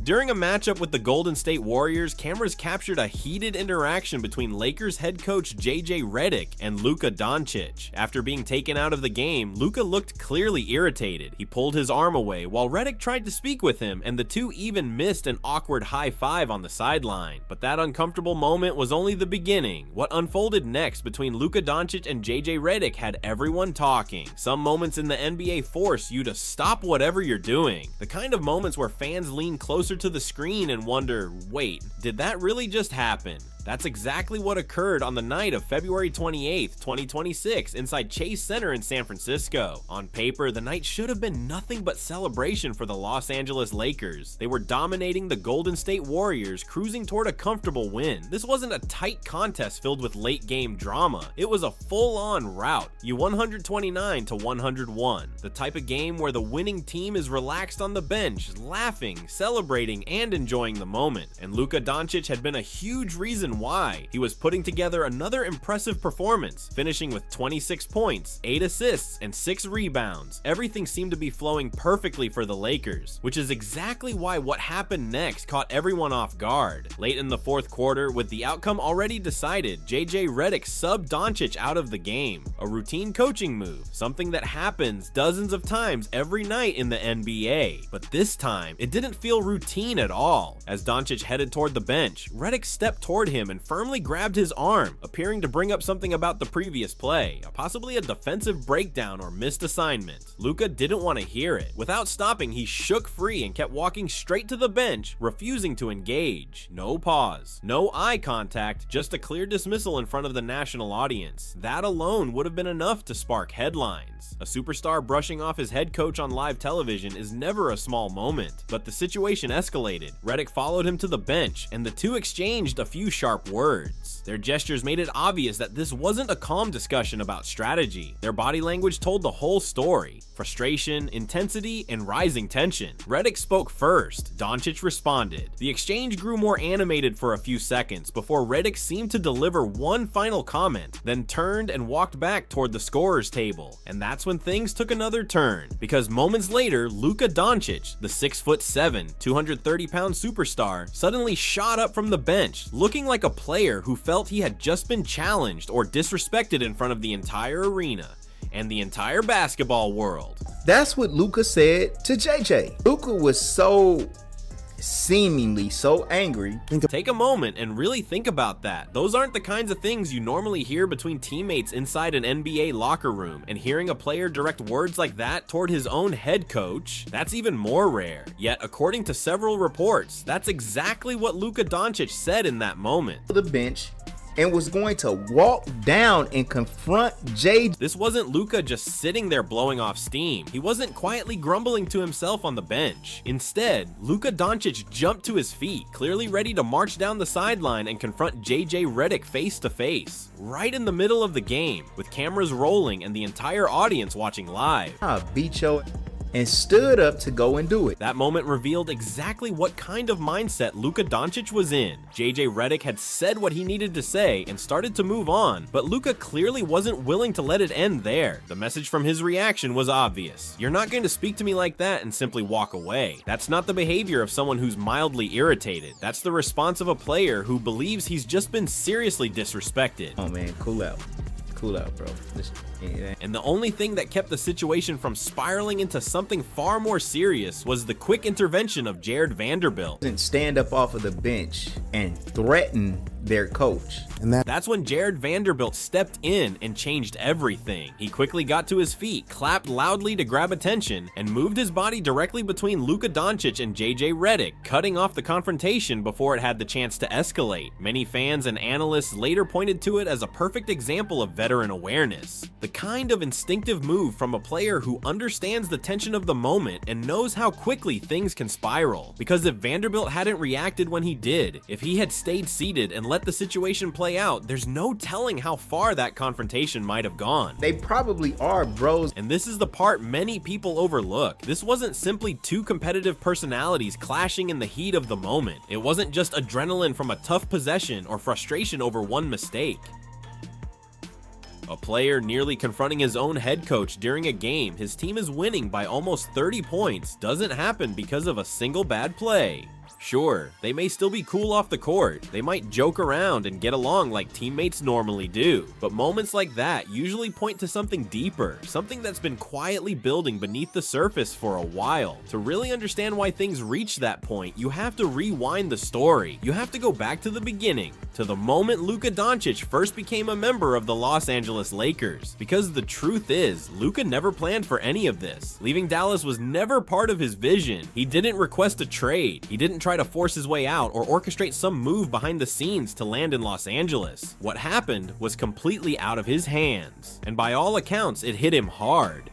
During a matchup with the Golden State Warriors, cameras captured a heated interaction between Lakers head coach JJ Redick and Luka Dončić. After being taken out of the game, Luka looked clearly irritated. He pulled his arm away while Redick tried to speak with him, and the two even missed an awkward high five on the sideline. But that uncomfortable moment was only the beginning. What unfolded next between Luka Dončić and JJ Redick had everyone talking. Some moments in the NBA force you to stop whatever you're doing. The kind of moments where fans lean closer to the screen and wonder, wait, did that really just happen? That's exactly what occurred on the night of February 28th, 2026 inside Chase Center in San Francisco. On paper, the night should have been nothing but celebration for the Los Angeles Lakers. They were dominating the Golden State Warriors, cruising toward a comfortable win. This wasn't a tight contest filled with late game drama. It was a full-on rout. You 129 to 101. The type of game where the winning team is relaxed on the bench, laughing, celebrating, and enjoying the moment. And Luka Dončić had been a huge reason why. He was putting together another impressive performance, finishing with 26 points, 8 assists, and 6 rebounds. Everything seemed to be flowing perfectly for the Lakers, which is exactly why what happened next caught everyone off guard. Late in the fourth quarter, with the outcome already decided, JJ Redick subbed Dončić out of the game. A routine coaching move, something that happens dozens of times every night in the NBA. But this time, it didn't feel routine at all. As Dončić headed toward the bench, Redick stepped toward him and firmly grabbed his arm, appearing to bring up something about the previous play, possibly a defensive breakdown or missed assignment. Luka didn't want to hear it. Without stopping, he shook free and kept walking straight to the bench, refusing to engage. No pause, no eye contact, just a clear dismissal in front of the national audience. That alone would have been enough to spark headlines. A superstar brushing off his head coach on live television is never a small moment, but the situation escalated. Redick followed him to the bench, and the two exchanged a few sharp words. Their gestures made it obvious that this wasn't a calm discussion about strategy. Their body language told the whole story. Frustration, intensity, and rising tension. Redick spoke first. Dončić responded. The exchange grew more animated for a few seconds before Redick seemed to deliver one final comment, then turned and walked back toward the scorer's table. And that's when things took another turn, because moments later, Luka Dončić, the 6'7", 230-pound superstar, suddenly shot up from the bench, looking like a player who felt he had just been challenged or disrespected in front of the entire arena and the entire basketball world. That's what Luka said to JJ. Luka was seemingly so angry. Take a moment and really think about that. Those aren't the kinds of things you normally hear between teammates inside an NBA locker room, and hearing a player direct words like that toward his own head coach, that's even more rare. Yet, according to several reports, that's exactly what Luka Dončić said in that moment. The bench and was going to walk down and confront Jay. This wasn't Luka just sitting there blowing off steam. He wasn't quietly grumbling to himself on the bench. Instead, Luka Dončić jumped to his feet, clearly ready to march down the sideline and confront JJ Redick face to face, right in the middle of the game, with cameras rolling and the entire audience watching live. I beat your and stood up to go and do it. That moment revealed exactly what kind of mindset Luka Dončić was in. JJ Redick had said what he needed to say and started to move on, but Luka clearly wasn't willing to let it end there. The message from his reaction was obvious. You're not going to speak to me like that and simply walk away. That's not the behavior of someone who's mildly irritated. That's the response of a player who believes he's just been seriously disrespected. Oh man, cool out. Cool out, bro. And the only thing that kept the situation from spiraling into something far more serious was the quick intervention of Jared Vanderbilt. Didn't stand up off of the bench and threaten their coach. And that's when Jared Vanderbilt stepped in and changed everything. He quickly got to his feet, clapped loudly to grab attention, and moved his body directly between Luka Dončić and JJ Redick, cutting off the confrontation before it had the chance to escalate. Many fans and analysts later pointed to it as a perfect example of veteran awareness. The kind of instinctive move from a player who understands the tension of the moment and knows how quickly things can spiral. Because if Vanderbilt hadn't reacted when he did, if he had stayed seated and let the situation play out, there's no telling how far that confrontation might have gone. They probably are bros. And this is the part many people overlook. This wasn't simply two competitive personalities clashing in the heat of the moment. It wasn't just adrenaline from a tough possession or frustration over one mistake. A player nearly confronting his own head coach during a game his team is winning by almost 30 points doesn't happen because of a single bad play. Sure, they may still be cool off the court, they might joke around and get along like teammates normally do, but moments like that usually point to something deeper, something that's been quietly building beneath the surface for a while. To really understand why things reach that point, you have to rewind the story. You have to go back to the beginning, to the moment Luka Dončić first became a member of the Los Angeles Lakers. Because the truth is, Luka never planned for any of this. Leaving Dallas was never part of his vision. He didn't request a trade. He didn't try to force his way out or orchestrate some move behind the scenes to land in Los Angeles. What happened was completely out of his hands, and by all accounts, it hit him hard.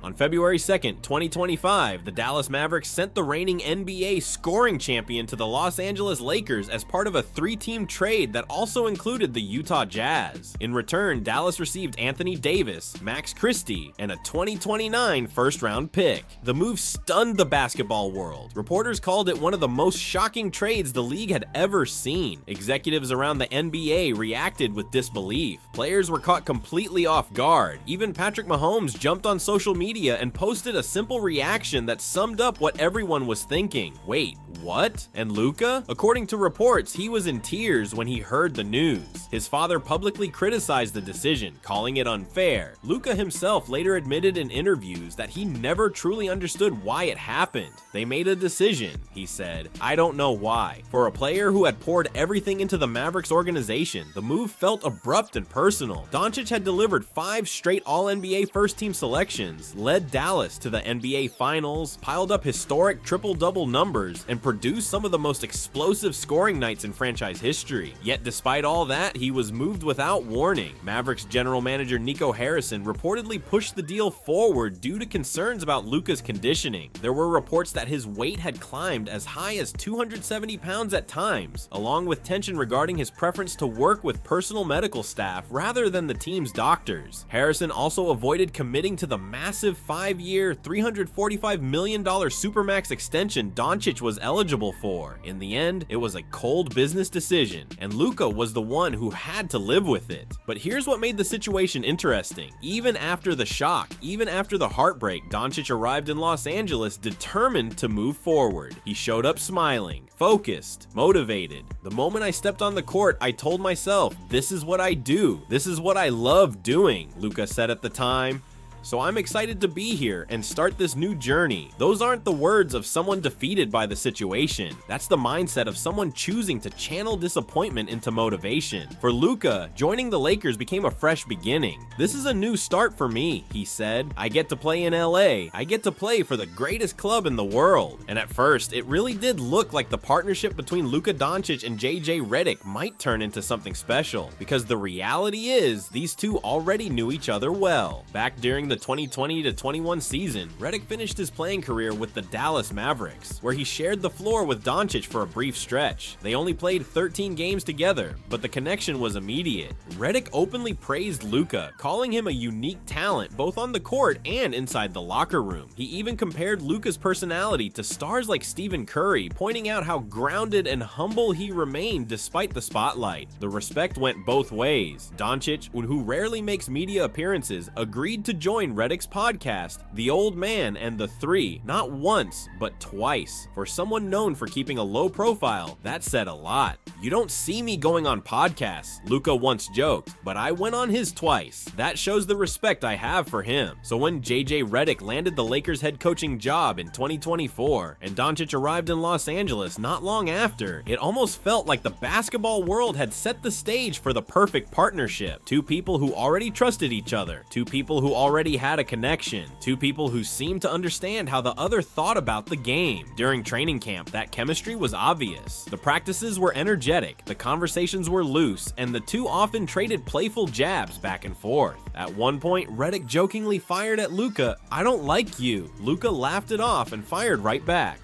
On February 2nd, 2025, the Dallas Mavericks sent the reigning NBA scoring champion to the Los Angeles Lakers as part of a 3-team trade that also included the Utah Jazz. In return, Dallas received Anthony Davis, Max Christie, and a 2029 first-round pick. The move stunned the basketball world. Reporters called it one of the most shocking trades the league had ever seen. Executives around the NBA reacted with disbelief. Players were caught completely off guard. Even Patrick Mahomes jumped on social media and posted a simple reaction that summed up what everyone was thinking. Wait, what? And Luka? According to reports, he was in tears when he heard the news. His father publicly criticized the decision, calling it unfair. Luka himself later admitted in interviews that he never truly understood why it happened. They made a decision, he said. I don't know why. For a player who had poured everything into the Mavericks organization, the move felt abrupt and personal. Doncic had delivered 5 straight All-NBA first-team selections, led Dallas to the NBA Finals, piled up historic triple-double numbers, and produced some of the most explosive scoring nights in franchise history. Yet despite all that, he was moved without warning. Mavericks general manager Nico Harrison reportedly pushed the deal forward due to concerns about Luka's conditioning. There were reports that his weight had climbed as high as 270 pounds at times, along with tension regarding his preference to work with personal medical staff rather than the team's doctors. Harrison also avoided committing to the massive 5-year, $345 million Supermax extension Doncic was eligible for. In the end, it was a cold business decision, and Luka was the one who had to live with it. But here's what made the situation interesting. Even after the shock, even after the heartbreak, Doncic arrived in Los Angeles determined to move forward. He showed up smiling, focused, motivated. The moment I stepped on the court, I told myself, this is what I do. This is what I love doing, Luka said at the time. So I'm excited to be here and start this new journey. Those aren't the words of someone defeated by the situation. That's the mindset of someone choosing to channel disappointment into motivation. For Luka, joining the Lakers became a fresh beginning. This is a new start for me, he said. I get to play in LA. I get to play for the greatest club in the world. And at first, it really did look like the partnership between Luka Dončić and JJ Redick might turn into something special, because the reality is these two already knew each other well. Back during the 2020-21 season, Redick finished his playing career with the Dallas Mavericks, where he shared the floor with Doncic for a brief stretch. They only played 13 games together, but the connection was immediate. Redick openly praised Luka, calling him a unique talent both on the court and inside the locker room. He even compared Luka's personality to stars like Stephen Curry, pointing out how grounded and humble he remained despite the spotlight. The respect went both ways. Doncic, who rarely makes media appearances, agreed to join Redick's podcast, The Old Man and the Three, not once, but twice. For someone known for keeping a low profile, that said a lot. You don't see me going on podcasts, Luka once joked, but I went on his twice. That shows the respect I have for him. So when JJ Redick landed the Lakers head coaching job in 2024, and Doncic arrived in Los Angeles not long after, it almost felt like the basketball world had set the stage for the perfect partnership. Two people who already trusted each other, two people who already had a connection, two people who seemed to understand how the other thought about the game. During training camp, that chemistry was obvious. The practices were energetic, the conversations were loose, and the two often traded playful jabs back and forth. At one point, Redick jokingly fired at Luka, "I don't like you." Luka laughed it off and fired right back.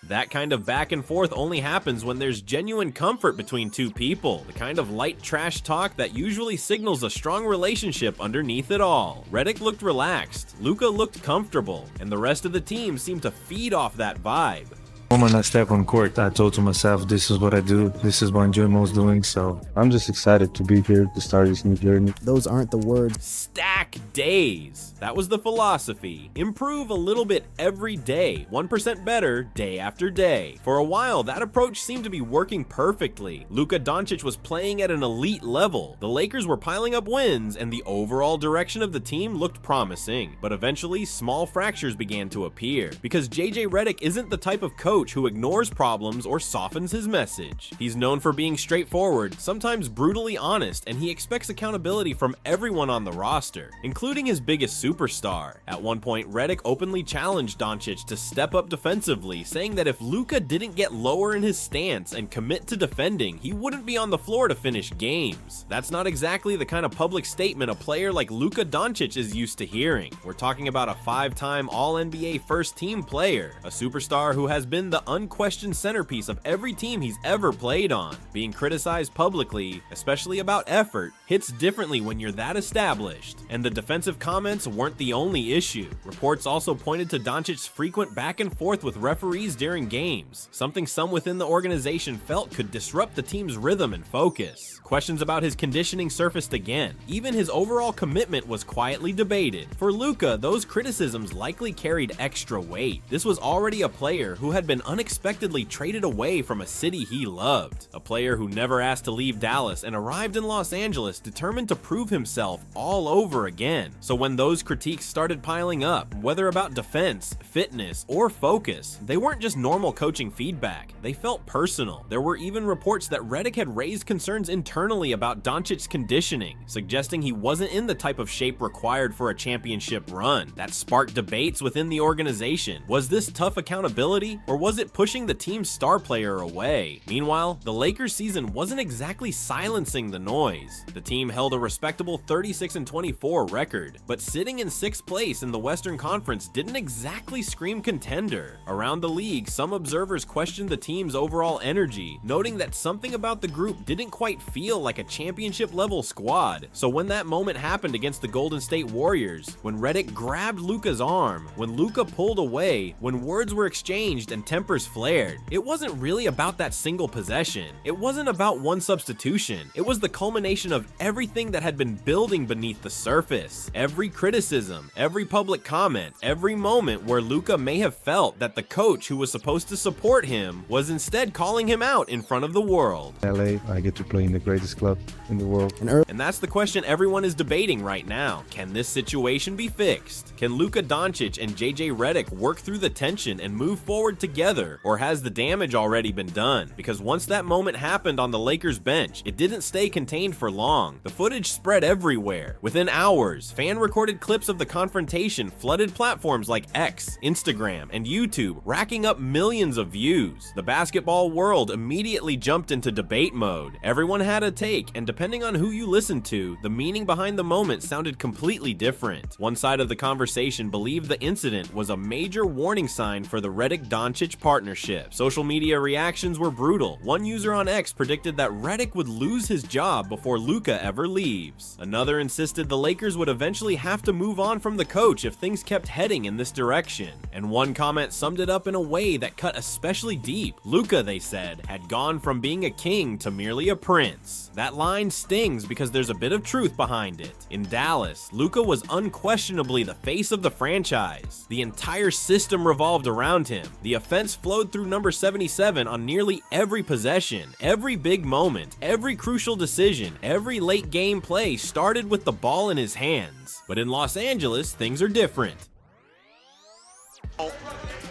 That kind of back and forth only happens when there's genuine comfort between two people, the kind of light trash talk that usually signals a strong relationship underneath it all. Redick looked relaxed, Luka looked comfortable, and the rest of the team seemed to feed off that vibe. The moment I step on court, I told to myself, this is what I do, this is what I enjoy most doing, so I'm just excited to be here to start this new journey. Those aren't the words. Stack days. That was the philosophy. Improve a little bit every day, 1% better day after day. For a while, that approach seemed to be working perfectly. Luka Dončić was playing at an elite level. The Lakers were piling up wins, and the overall direction of the team looked promising. But eventually, small fractures began to appear, because JJ Redick isn't the type of coach who ignores problems or softens his message. He's known for being straightforward, sometimes brutally honest, and he expects accountability from everyone on the roster, including his biggest superstar. At one point, Redick openly challenged Doncic to step up defensively, saying that if Luka didn't get lower in his stance and commit to defending, he wouldn't be on the floor to finish games. That's not exactly the kind of public statement a player like Luka Dončić is used to hearing. We're talking about a 5-time All-NBA first-team player, a superstar who has been the unquestioned centerpiece of every team he's ever played on. Being criticized publicly, especially about effort, hits differently when you're that established. And the defensive comments weren't the only issue. Reports also pointed to Doncic's frequent back and forth with referees during games, something some within the organization felt could disrupt the team's rhythm and focus. Questions about his conditioning surfaced again. Even his overall commitment was quietly debated. For Luka, those criticisms likely carried extra weight. This was already a player who had been unexpectedly traded away from a city he loved. A player who never asked to leave Dallas and arrived in Los Angeles determined to prove himself all over again. So when those critiques started piling up, whether about defense, fitness, or focus, they weren't just normal coaching feedback. They felt personal. There were even reports that Redick had raised concerns internally about Doncic's conditioning, suggesting he wasn't in the type of shape required for a championship run. That sparked debates within the organization. Was this tough accountability, or was it pushing the team's star player away? Meanwhile, the Lakers season wasn't exactly silencing the noise. The team held a respectable 36-24 record, but sitting in 6th place in the Western Conference didn't exactly scream contender. Around the league, some observers questioned the team's overall energy, noting that something about the group didn't quite feel like a championship-level squad. So when that moment happened against the Golden State Warriors, when Redick grabbed Luka's arm, when Luka pulled away, when words were exchanged and tempers flared, it wasn't really about that single possession. It wasn't about one substitution. It was the culmination of everything that had been building beneath the surface. Every criticism, every public comment, every moment where Luka may have felt that the coach who was supposed to support him was instead calling him out in front of the world. LA, I get to play in the greatest club in the world. And that's the question everyone is debating right now. Can this situation be fixed? Can Luka Dončić and JJ Redick work through the tension and move forward together, or has the damage already been done? Because once that moment happened on the Lakers bench, it didn't stay contained for long. The footage spread everywhere. Within hours, fan-recorded clips of the confrontation flooded platforms like X, Instagram, and YouTube, racking up millions of views. The basketball world immediately jumped into debate mode. Everyone had a take, and depending on who you listened to, the meaning behind the moment sounded completely different. One side of the conversation believed the incident was a major warning sign for the Redick-Doncic partnership. Social media reactions were brutal. One user on X predicted that Redick would lose his job before Luka ever leaves. Another insisted the Lakers would eventually have to move on from the coach if things kept heading in this direction. And one comment summed it up in a way that cut especially deep. Luka, they said, had gone from being a king to merely a prince. That line stings because there's a bit of truth behind it. In Dallas, Luka was unquestionably the face of the franchise. The entire system revolved around him. The offense flowed through number 77 on nearly every possession. Every big moment, every crucial decision, every late game play started with the ball in his hands. But in Los Angeles, things are different.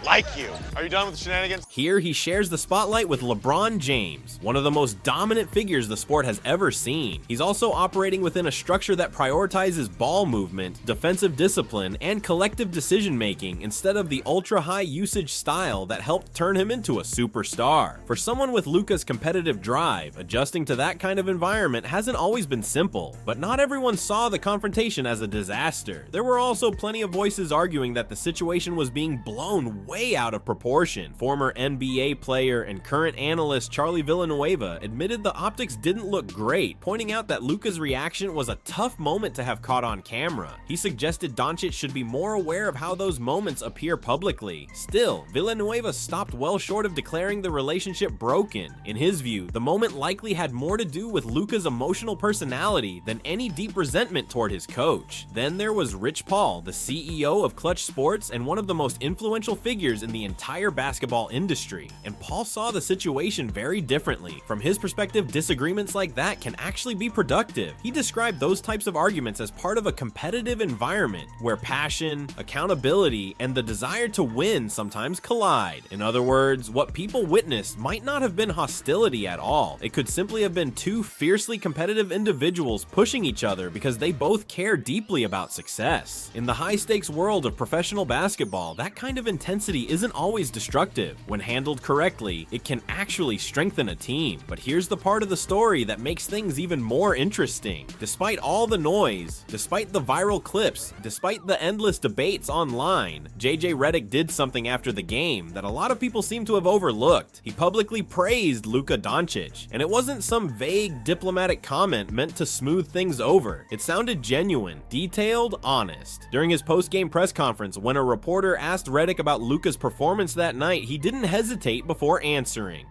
Like you. Are you done with the shenanigans? Here, he shares the spotlight with LeBron James, one of the most dominant figures the sport has ever seen. He's also operating within a structure that prioritizes ball movement, defensive discipline, and collective decision-making instead of the ultra-high usage style that helped turn him into a superstar. For someone with Luka's competitive drive, adjusting to that kind of environment hasn't always been simple, but not everyone saw the confrontation as a disaster. There were also plenty of voices arguing that the situation was being blown way out of proportion. Former NBA player and current analyst Charlie Villanueva admitted the optics didn't look great, pointing out that Luka's reaction was a tough moment to have caught on camera. He suggested Doncic should be more aware of how those moments appear publicly. Still, Villanueva stopped well short of declaring the relationship broken. In his view, the moment likely had more to do with Luka's emotional personality than any deep resentment toward his coach. Then there was Rich Paul, the CEO of Clutch Sports and one of the most influential figures in the entire basketball industry. And Paul saw the situation very differently. From his perspective, disagreements like that can actually be productive. He described those types of arguments as part of a competitive environment where passion, accountability, and the desire to win sometimes collide. In other words, what people witnessed might not have been hostility at all. It could simply have been two fiercely competitive individuals pushing each other because they both care deeply about success. In the high-stakes world of professional basketball, that kind of intensity isn't always destructive. When handled correctly, it can actually strengthen a team. But here's the part of the story that makes things even more interesting. Despite all the noise, despite the viral clips, despite the endless debates online, JJ Redick did something after the game that a lot of people seem to have overlooked. He publicly praised Luka Dončić, and it wasn't some vague diplomatic comment meant to smooth things over. It sounded genuine, detailed, honest. During his post-game press conference, when a reporter asked Redick about Luka's performance that night, he didn't hesitate before answering.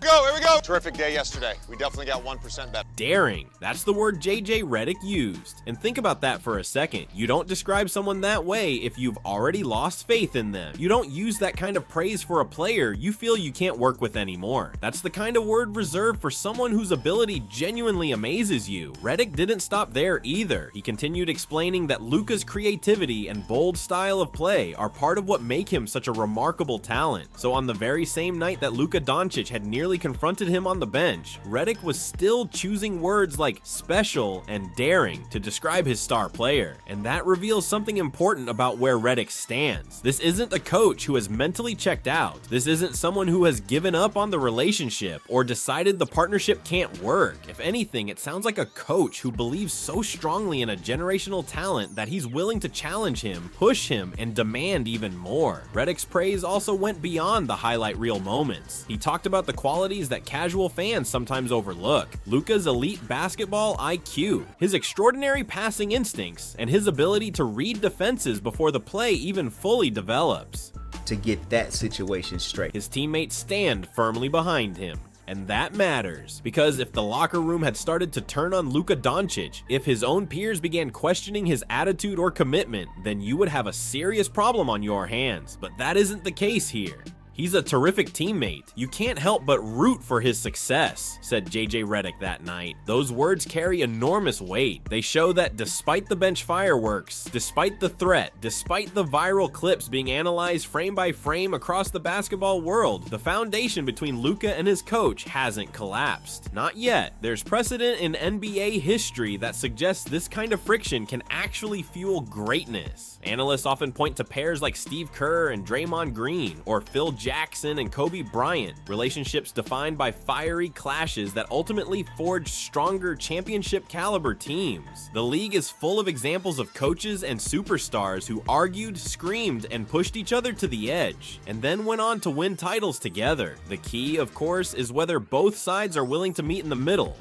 Here we go. Terrific day yesterday. We definitely got 1% better. Daring. That's the word JJ Redick used. And think about that for a second. You don't describe someone that way if you've already lost faith in them. You don't use that kind of praise for a player you feel you can't work with anymore. That's the kind of word reserved for someone whose ability genuinely amazes you. Redick didn't stop there either. He continued explaining that Luka's creativity and bold style of play are part of what make him such a remarkable talent. So on the very same night that Luka Dončić had nearly confronted him on the bench, Redick was still choosing words like special and daring to describe his star player. And that reveals something important about where Redick stands. This isn't a coach who has mentally checked out. This isn't someone who has given up on the relationship or decided the partnership can't work. If anything, it sounds like a coach who believes so strongly in a generational talent that he's willing to challenge him, push him, and demand even more. Redick's praise also went beyond the highlight reel moments. He talked about the qualities that casual fans sometimes overlook. Luka's elite basketball IQ, his extraordinary passing instincts, and his ability to read defenses before the play even fully develops. To get that situation straight. His teammates stand firmly behind him. And that matters, because if the locker room had started to turn on Luka Dončić, if his own peers began questioning his attitude or commitment, then you would have a serious problem on your hands. But that isn't the case here. He's a terrific teammate. You can't help but root for his success, said JJ Redick that night. Those words carry enormous weight. They show that despite the bench fireworks, despite the threat, despite the viral clips being analyzed frame by frame across the basketball world, the foundation between Luka and his coach hasn't collapsed. Not yet. There's precedent in NBA history that suggests this kind of friction can actually fuel greatness. Analysts often point to pairs like Steve Kerr and Draymond Green, or Phil Jackson and Kobe Bryant, relationships defined by fiery clashes that ultimately forged stronger championship caliber teams. The league is full of examples of coaches and superstars who argued, screamed, and pushed each other to the edge, and then went on to win titles together. The key, of course, is whether both sides are willing to meet in the middle.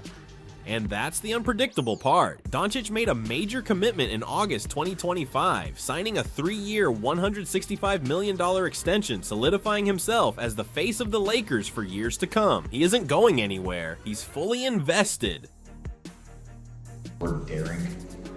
And that's the unpredictable part. Doncic made a major commitment in August 2025, signing a 3-year, $165 million extension, solidifying himself as the face of the Lakers for years to come. He isn't going anywhere. He's fully invested. We're daring.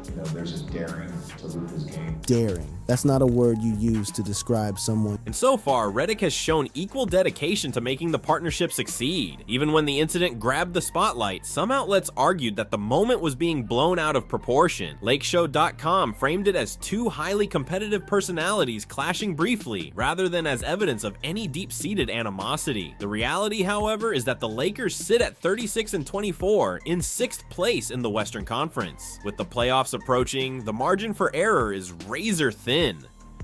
You know, there's a daring to Luka's game. Daring. That's not a word you use to describe someone. And so far, Redick has shown equal dedication to making the partnership succeed. Even when the incident grabbed the spotlight, some outlets argued that the moment was being blown out of proportion. LakeShow.com framed it as two highly competitive personalities clashing briefly, rather than as evidence of any deep-seated animosity. The reality, however, is that the Lakers sit at 36-24 in 6th place in the Western Conference. With the playoffs approaching, the margin for error is razor thin.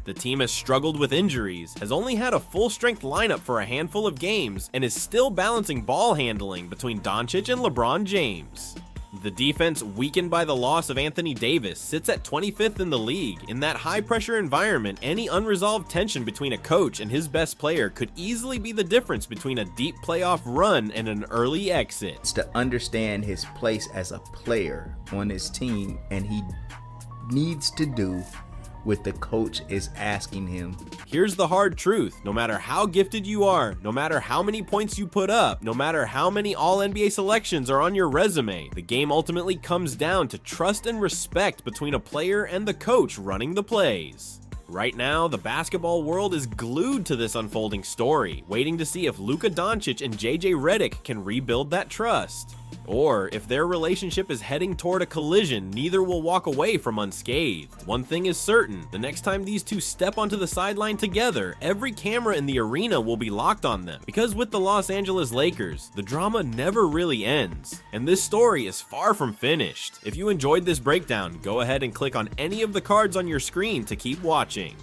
The team has struggled with injuries, has only had a full-strength lineup for a handful of games, and is still balancing ball handling between Doncic and LeBron James. The defense, weakened by the loss of Anthony Davis, sits at 25th in the league. In that high-pressure environment, any unresolved tension between a coach and his best player could easily be the difference between a deep playoff run and an early exit. It's to understand his place as a player on his team, and he needs to do what the coach is asking him. Here's the hard truth. No matter how gifted you are, no matter how many points you put up, no matter how many All-NBA selections are on your resume, the game ultimately comes down to trust and respect between a player and the coach running the plays. Right now, the basketball world is glued to this unfolding story, waiting to see if Luka Dončić and JJ Redick can rebuild that trust. Or, if their relationship is heading toward a collision, neither will walk away from unscathed. One thing is certain, the next time these two step onto the sideline together, every camera in the arena will be locked on them. Because with the Los Angeles Lakers, the drama never really ends. And this story is far from finished. If you enjoyed this breakdown, go ahead and click on any of the cards on your screen to keep watching.